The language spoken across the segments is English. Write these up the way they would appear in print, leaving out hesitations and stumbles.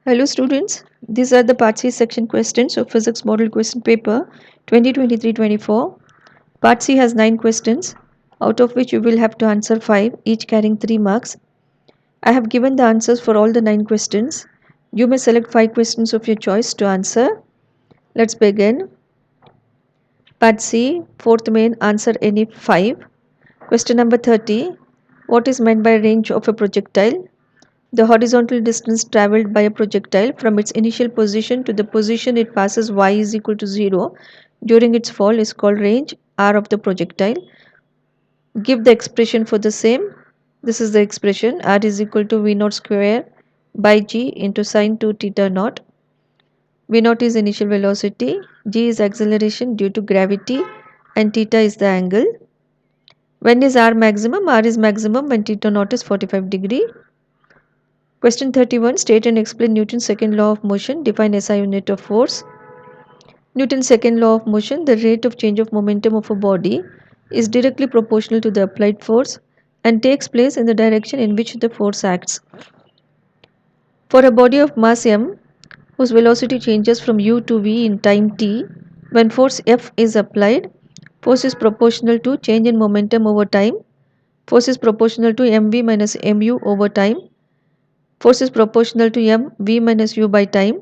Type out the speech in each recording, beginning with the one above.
Hello students, these are the Part C section questions of Physics Model Question Paper 2023-24. Part C has 9 questions, out of which you will have to answer 5, each carrying 3 marks. I have given the answers for all the 9 questions. You may select 5 questions of your choice to answer. Let's begin. Part C, 4th main, answer any 5. Question number 30. What is meant by range of a projectile? The horizontal distance travelled by a projectile from its initial position to the position it passes y is equal to 0 during its fall is called range r of the projectile. Give the expression for the same. This is the expression: r is equal to v naught square by g into sine 2 theta naught. V naught is initial velocity, g is acceleration due to gravity, and theta is the angle. When is r maximum? R is maximum when theta naught is 45 degree. Question 31. State and explain Newton's second law of motion. Define SI unit of force. Newton's second law of motion, the rate of change of momentum of a body is directly proportional to the applied force and takes place in the direction in which the force acts. For a body of mass m, whose velocity changes from u to v in time t, when force F is applied, force is proportional to change in momentum over time. Force is proportional to mv minus mu over time. Force is proportional to mv minus u by time.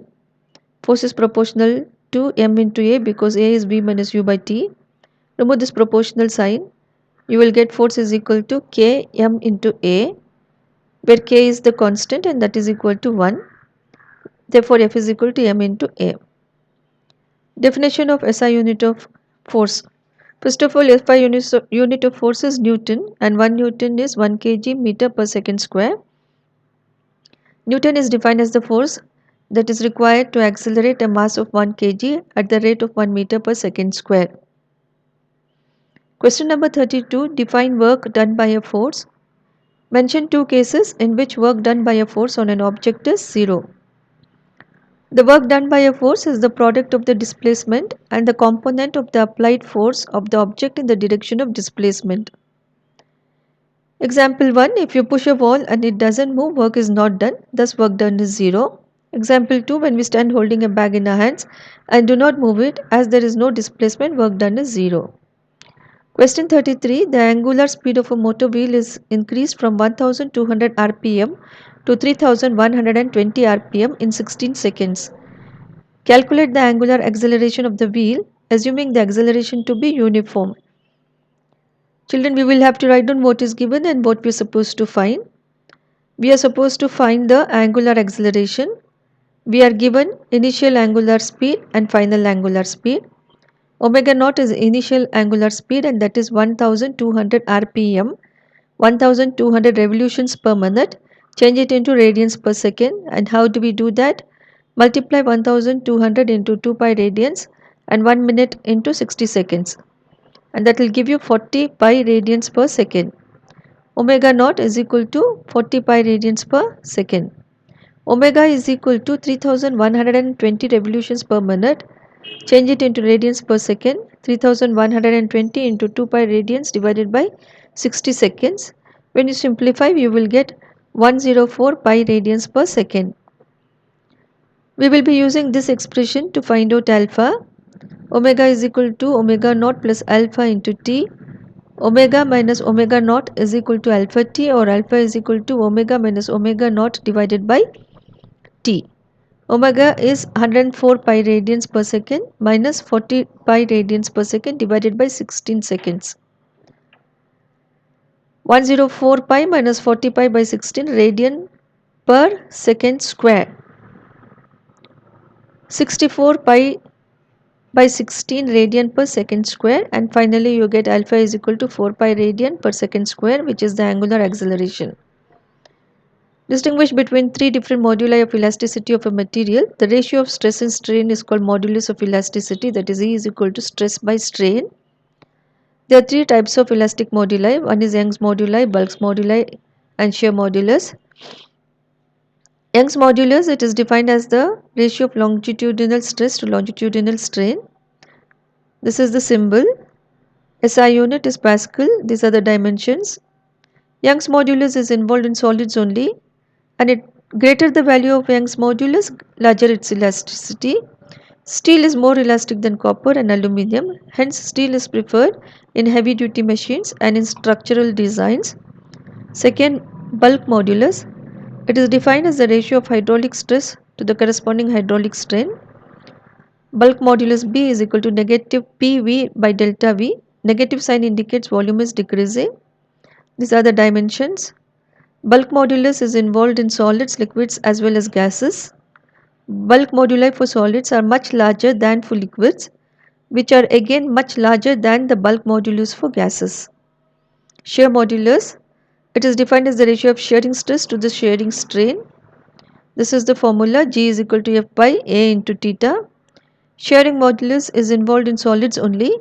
Force is proportional to m into a because a is v minus u by t. Remove this proportional sign. You will get force is equal to k m into a, where k is the constant and that is equal to 1. Therefore, F is equal to m into a. Definition of SI unit of force. First of all, SI unit of force is Newton, and 1 Newton is 1 kg meter per second square. Newton is defined as the force that is required to accelerate a mass of 1 kg at the rate of 1 meter per second square. Question number 32. Define work done by a force. Mention 2 cases in which work done by a force on an object is 0. The work done by a force is the product of the displacement and the component of the applied force of the object in the direction of displacement. Example 1. If you push a wall and it doesn't move, work is not done, thus work done is 0. Example 2. When we stand holding a bag in our hands and do not move it, as there is no displacement, work done is 0. Question 33. The angular speed of a motor wheel is increased from 1200 rpm to 3120 rpm in 16 seconds. Calculate the angular acceleration of the wheel, assuming the acceleration to be uniform. Children, we will have to write down what is given and what we are supposed to find. We are supposed to find the angular acceleration. We are given initial angular speed and final angular speed. Omega naught is initial angular speed and that is 1200 rpm, 1200 revolutions per minute. Change it into radians per second. And how do we do that? Multiply 1200 into 2 pi radians and 1 minute into 60 seconds. And that will give you 40 pi radians per second. Omega naught is equal to 40 pi radians per second. Omega is equal to 3120 revolutions per minute. Change it into radians per second. 3120 into 2 pi radians divided by 60 seconds. When you simplify, you will get 104 pi radians per second. We will be using this expression to find out alpha. Omega is equal to omega naught plus alpha into t. Omega minus omega naught is equal to alpha t, or alpha is equal to omega minus omega naught divided by t. Omega is 104 pi radians per second minus 40 pi radians per second divided by 16 seconds. 104 pi minus 40 pi by 16 radian per second square. 64 pi by 16 radian per second square, and finally you get alpha is equal to 4 pi radian per second square, which is the angular acceleration. Distinguish between 3 different moduli of elasticity of a material. The ratio of stress and strain is called modulus of elasticity, that is E is equal to stress by strain. There are 3 types of elastic moduli. One is Young's moduli, Bulk's moduli and shear modulus. Young's modulus, it is defined as the ratio of longitudinal stress to longitudinal strain. This is the symbol. SI unit is Pascal. These are the dimensions. Young's modulus is involved in solids only, and it Greater the value of Young's modulus, larger its elasticity. Steel is more elastic than copper and aluminium, hence steel is preferred in heavy duty machines and in structural designs. Second, bulk modulus. It is defined as the ratio of hydraulic stress to the corresponding hydraulic strain. Bulk modulus B is equal to negative PV by delta V. Negative sign indicates volume is decreasing. These are the dimensions. Bulk modulus is involved in solids, liquids as well as gases. Bulk moduli for solids are much larger than for liquids, which are again much larger than the bulk modulus for gases. Shear modulus. It is defined as the ratio of shearing stress to the shearing strain. This is the formula G is equal to F by A into theta. Shearing modulus is involved in solids only.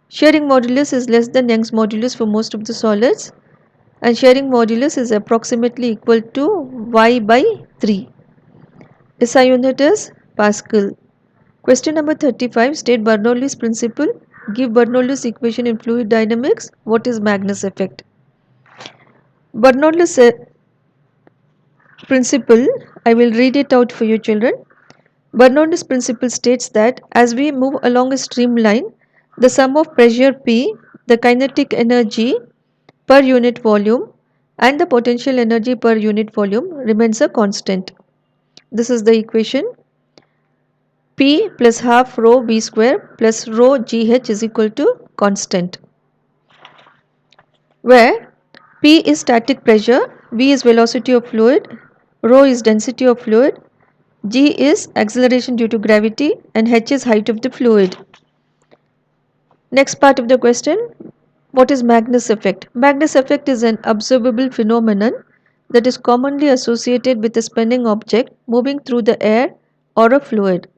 Shearing modulus is less than Young's modulus for most of the solids, and shearing modulus is approximately equal to Y by 3. SI unit is Pascal. Question number 35. State Bernoulli's principle. Give Bernoulli's equation in fluid dynamics. What is Magnus effect? Bernoulli's principle, I will read it out for you children. Bernoulli's principle states that as we move along a streamline, the sum of pressure P, the kinetic energy per unit volume and the potential energy per unit volume remains a constant. This is the equation. P plus half rho V square plus rho GH is equal to constant, where P is static pressure, V is velocity of fluid, rho is density of fluid, G is acceleration due to gravity and H is height of the fluid. Next part of the question, what is Magnus effect? Magnus effect is an observable phenomenon that is commonly associated with a spinning object moving through the air or a fluid.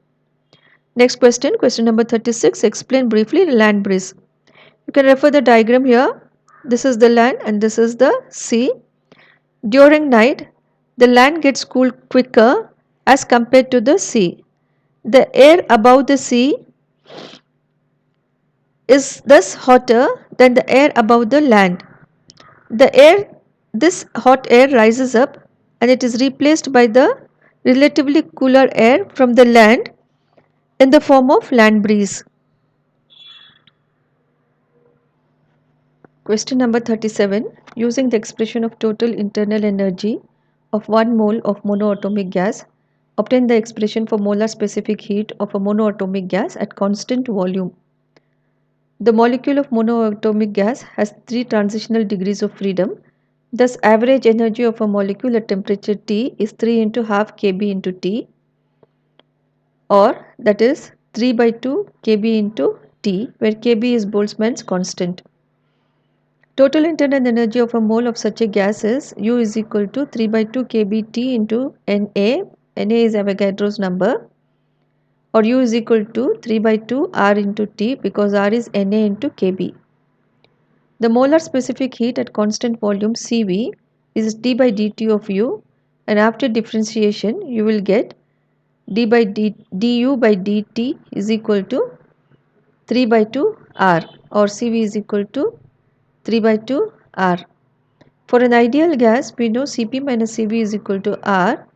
Next question, question number 36, explain briefly land breeze. You can refer the diagram here. This is the land and this is the sea. During night, the land gets cooled quicker as compared to the sea. The air above the sea is thus hotter than the air above the land. This hot air rises up and it is replaced by the relatively cooler air from the land in the form of land breeze. Question number 37. Using the expression of total internal energy of 1 mole of monoatomic gas, obtain the expression for molar specific heat of a monoatomic gas at constant volume. The molecule of monoatomic gas has 3 transitional degrees of freedom. Thus, average energy of a molecule at temperature T is 3 into half kb into T, or that is 3 by 2 kb into T, where kb is Boltzmann's constant. Total internal energy of a mole of such a gas is U is equal to 3 by 2 kBT into Na. Na is Avogadro's number, or U is equal to 3 by 2 R into T, because R is Na into Kb. The molar specific heat at constant volume Cv is d by dt of U, and after differentiation you will get du by dt is equal to 3 by 2 R, or Cv is equal to 3 by 2 R. For an ideal gas, we know Cp minus Cv is equal to R,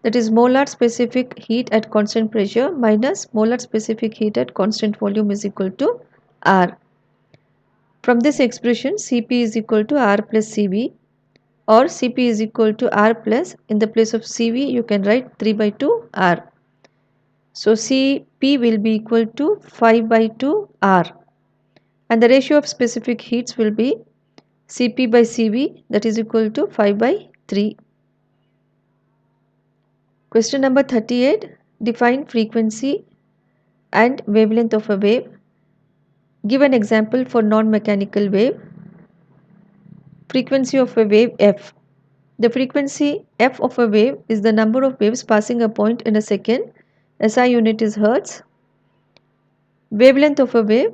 that is molar specific heat at constant pressure minus molar specific heat at constant volume is equal to R. From this expression, Cp is equal to R plus Cv, or Cp is equal to R plus, in the place of Cv you can write 3 by 2 R. So Cp will be equal to 5 by 2 R, and the ratio of specific heats will be Cp by Cv, that is equal to 5 by 3. Question number 38. Define frequency and wavelength of a wave. Give an example for non-mechanical wave. Frequency of a wave f. The frequency f of a wave is the number of waves passing a point in a second. SI unit is Hertz. Wavelength of a wave.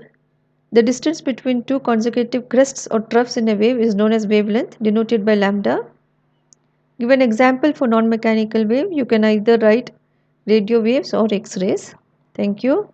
The distance between two consecutive crests or troughs in a wave is known as wavelength, denoted by lambda. Give an example for non-mechanical wave. You can either write radio waves or X-rays. Thank you.